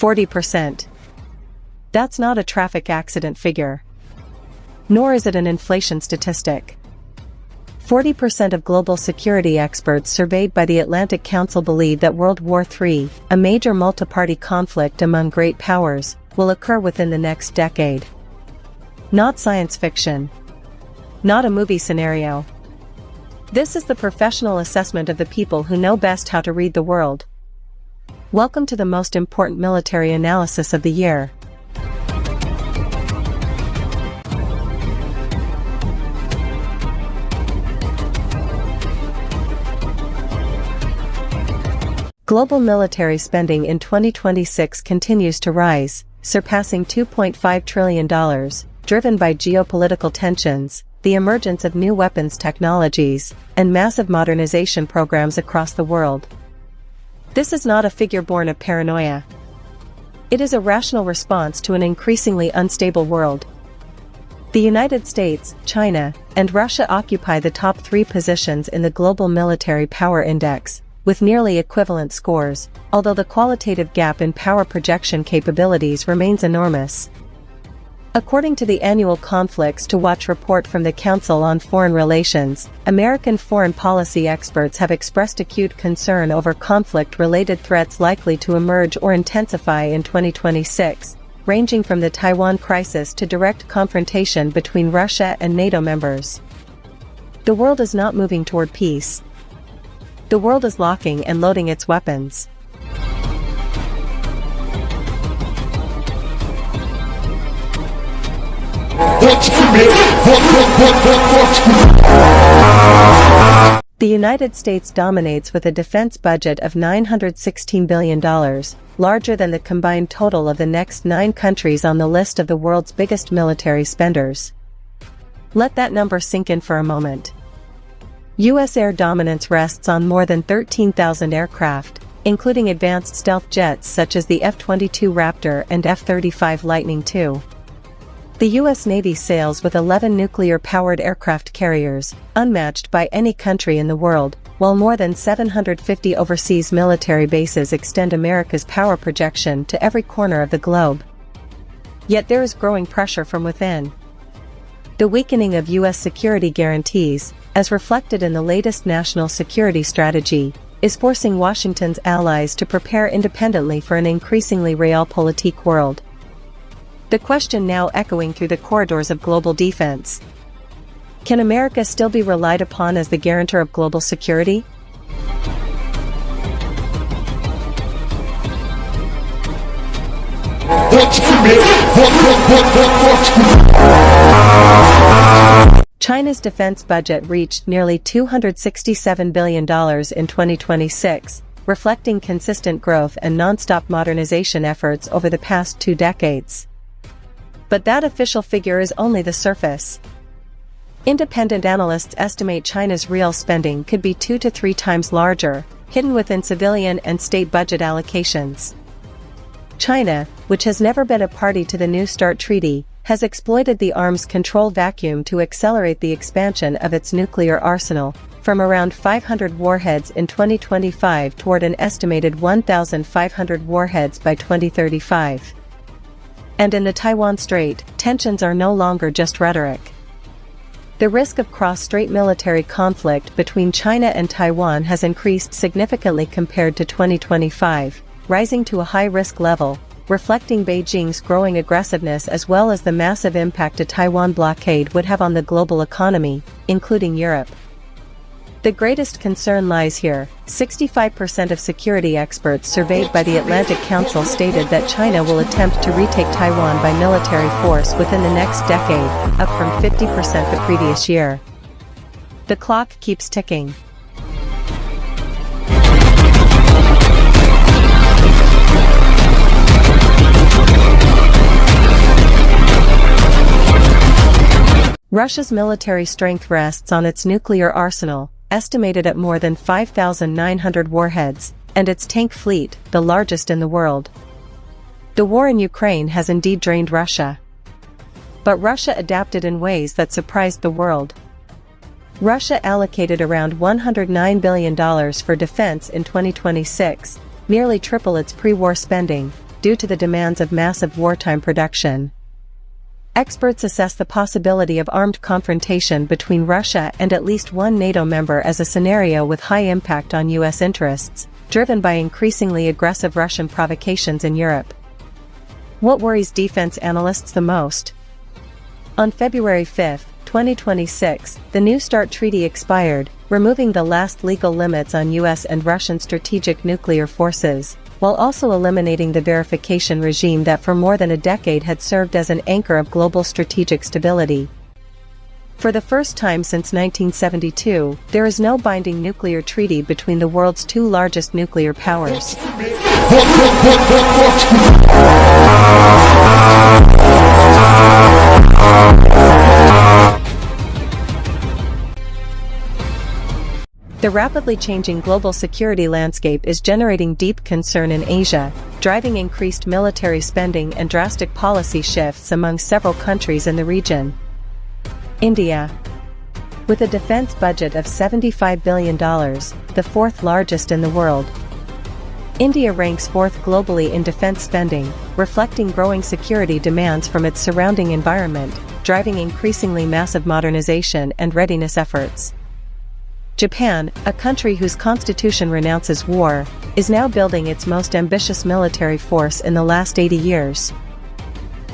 40%. That's not a traffic accident figure. Nor is it an inflation statistic. 40% of global security experts surveyed by the Atlantic Council believe that World War III, a major multi-party conflict among great powers, will occur within the next decade. Not science fiction. Not a movie scenario. This is the professional assessment of the people who know best how to read the world. Welcome to the most important military analysis of the year. Global military spending in 2026 continues to rise, surpassing $2.5 trillion, driven by geopolitical tensions, the emergence of new weapons technologies, and massive modernization programs across the world. This is not a figure born of paranoia. It is a rational response to an increasingly unstable world. The United States, China, and Russia occupy the top 3 positions in the Global Military Power Index, with nearly equivalent scores, although the qualitative gap in power projection capabilities remains enormous. According to the annual Conflicts to Watch report from the Council on Foreign Relations, American foreign policy experts have expressed acute concern over conflict-related threats likely to emerge or intensify in 2026, ranging from the Taiwan crisis to direct confrontation between Russia and NATO members. The world is not moving toward peace. The world is locking and loading its weapons. The United States dominates with a defense budget of $916 billion, larger than the combined total of the next 9 countries on the list of the world's biggest military spenders. Let that number sink in for a moment. U.S. air dominance rests on more than 13,000 aircraft, including advanced stealth jets such as the F-22 Raptor and F-35 Lightning II. The U.S. Navy sails with 11 nuclear-powered aircraft carriers, unmatched by any country in the world, while more than 750 overseas military bases extend America's power projection to every corner of the globe. Yet there is growing pressure from within. The weakening of U.S. security guarantees, as reflected in the latest national security strategy, is forcing Washington's allies to prepare independently for an increasingly realpolitik world. The question now echoing through the corridors of global defense: can America still be relied upon as the guarantor of global security? China's defense budget reached nearly $267 billion in 2026, reflecting consistent growth and non-stop modernization efforts over the past 2 decades. But that official figure is only the surface. Independent analysts estimate China's real spending could be 2 to 3 times larger, hidden within civilian and state budget allocations. China, which has never been a party to the New START Treaty, has exploited the arms control vacuum to accelerate the expansion of its nuclear arsenal, from around 500 warheads in 2025 toward an estimated 1,500 warheads by 2035. And in the Taiwan Strait, tensions are no longer just rhetoric. The risk of cross-strait military conflict between China and Taiwan has increased significantly compared to 2025, rising to a high-risk level, reflecting Beijing's growing aggressiveness as well as the massive impact a Taiwan blockade would have on the global economy, including Europe. The greatest concern lies here. 65% of security experts surveyed by the Atlantic Council stated that China will attempt to retake Taiwan by military force within the next decade, up from 50% the previous year. The clock keeps ticking. Russia's military strength rests on its nuclear arsenal, estimated at more than 5,900 warheads, and its tank fleet, the largest in the world. The war in Ukraine has indeed drained Russia. But Russia adapted in ways that surprised the world. Russia allocated around $109 billion for defense in 2026, nearly triple its pre-war spending, due to the demands of massive wartime production. Experts assess the possibility of armed confrontation between Russia and at least one NATO member as a scenario with high impact on U.S. interests, driven by increasingly aggressive Russian provocations in Europe. What worries defense analysts the most? On February 5, 2026, the New START treaty expired, removing the last legal limits on U.S. and Russian strategic nuclear forces, while also eliminating the verification regime that for more than a decade had served as an anchor of global strategic stability. For the first time since 1972, there is no binding nuclear treaty between the world's two largest nuclear powers. The rapidly changing global security landscape is generating deep concern in Asia, driving increased military spending and drastic policy shifts among several countries in the region. India. With a defense budget of $75 billion, the fourth largest in the world, India ranks fourth globally in defense spending, reflecting growing security demands from its surrounding environment, driving increasingly massive modernization and readiness efforts. Japan, a country whose constitution renounces war, is now building its most ambitious military force in the last 80 years.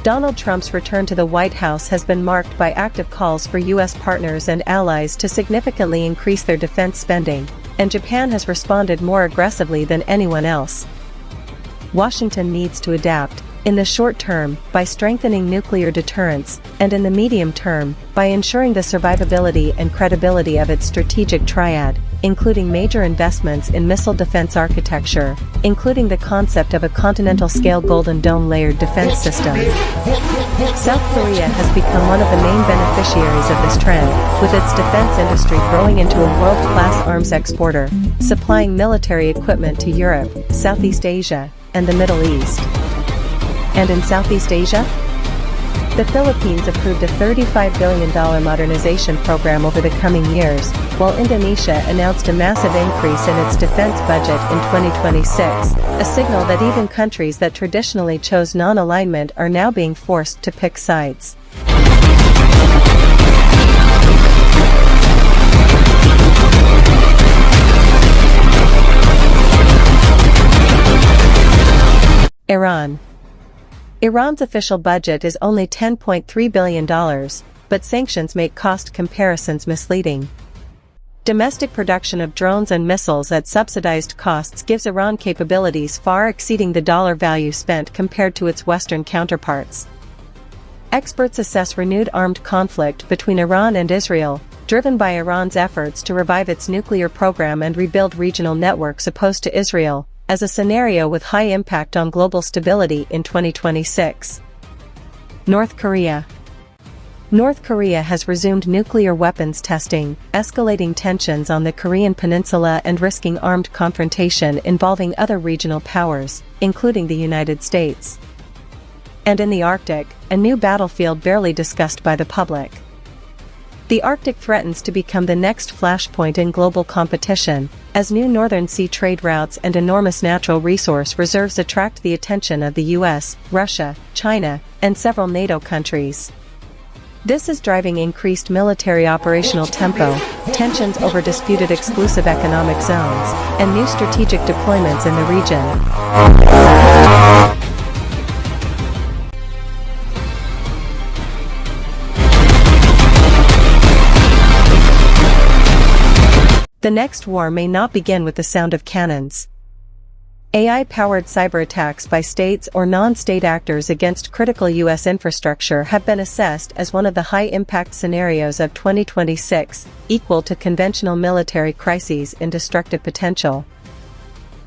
Donald Trump's return to the White House has been marked by active calls for U.S. partners and allies to significantly increase their defense spending, and Japan has responded more aggressively than anyone else. Washington needs to adapt, in the short term, by strengthening nuclear deterrence, and in the medium term, by ensuring the survivability and credibility of its strategic triad, including major investments in missile defense architecture, including the concept of a continental-scale Golden Dome-layered defense system. South Korea has become one of the main beneficiaries of this trend, with its defense industry growing into a world-class arms exporter, supplying military equipment to Europe, Southeast Asia, and the Middle East. And in Southeast Asia? The Philippines approved a $35 billion modernization program over the coming years, while Indonesia announced a massive increase in its defense budget in 2026, a signal that even countries that traditionally chose non-alignment are now being forced to pick sides. Iran. Iran's official budget is only $10.3 billion, but sanctions make cost comparisons misleading. Domestic production of drones and missiles at subsidized costs gives Iran capabilities far exceeding the dollar value spent compared to its Western counterparts. Experts assess renewed armed conflict between Iran and Israel, driven by Iran's efforts to revive its nuclear program and rebuild regional networks opposed to Israel, as a scenario with high impact on global stability in 2026. North Korea. North Korea has resumed nuclear weapons testing, escalating tensions on the Korean peninsula and risking armed confrontation involving other regional powers, including the United States. And in the Arctic, a new battlefield barely discussed by the public. The Arctic threatens to become the next flashpoint in global competition, as new Northern Sea trade routes and enormous natural resource reserves attract the attention of the US, Russia, China, and several NATO countries. This is driving increased military operational tempo, tensions over disputed exclusive economic zones, and new strategic deployments in the region. The next war may not begin with the sound of cannons. AI-powered cyber attacks by states or non-state actors against critical U.S. infrastructure have been assessed as one of the high-impact scenarios of 2026, equal to conventional military crises in destructive potential.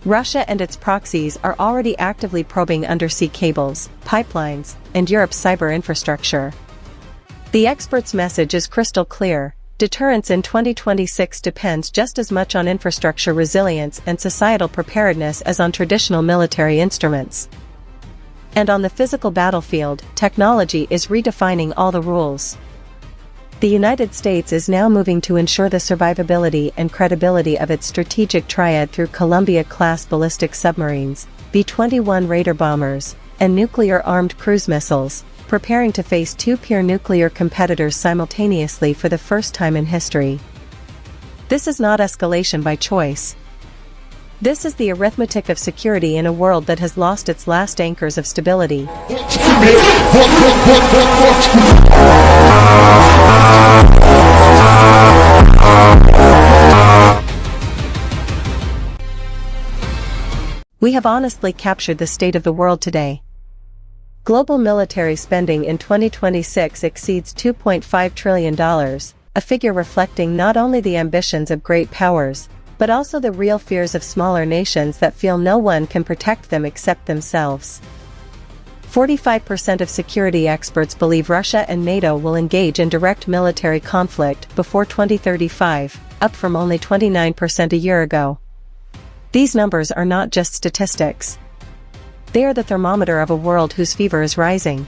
Russia and its proxies are already actively probing undersea cables, pipelines, and Europe's cyber infrastructure. The experts' message is crystal clear. Deterrence in 2026 depends just as much on infrastructure resilience and societal preparedness as on traditional military instruments. And on the physical battlefield, technology is redefining all the rules. The United States is now moving to ensure the survivability and credibility of its strategic triad through Columbia-class ballistic submarines, B-21 Raider bombers, and nuclear-armed cruise missiles, preparing to face two pure nuclear competitors simultaneously for the first time in history. This is not escalation by choice. This is the arithmetic of security in a world that has lost its last anchors of stability. We have honestly captured the state of the world today. Global military spending in 2026 exceeds $2.5 trillion, a figure reflecting not only the ambitions of great powers, but also the real fears of smaller nations that feel no one can protect them except themselves. 45% of security experts believe Russia and NATO will engage in direct military conflict before 2035, up from only 29% a year ago. These numbers are not just statistics. They are the thermometer of a world whose fever is rising.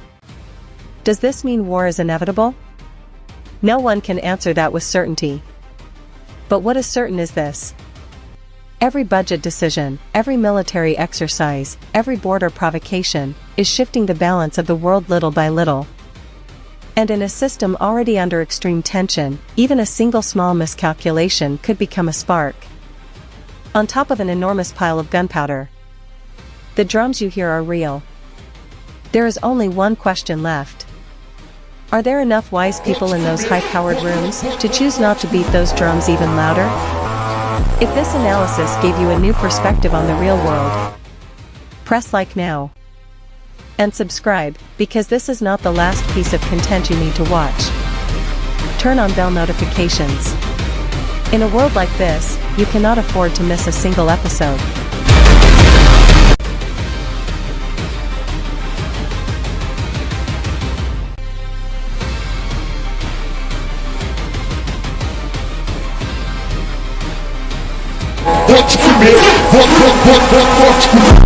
Does this mean war is inevitable? No one can answer that with certainty. But what is certain is this. Every budget decision, every military exercise, every border provocation, is shifting the balance of the world little by little. And in a system already under extreme tension, even a single small miscalculation could become a spark. On top of an enormous pile of gunpowder. The drums you hear are real. There is only one question left. Are there enough wise people in those high-powered rooms to choose not to beat those drums even louder? If this analysis gave you a new perspective on the real world, press like now. And subscribe, because this is not the last piece of content you need to watch. Turn on bell notifications. In a world like this, you cannot afford to miss a single episode. Watch me.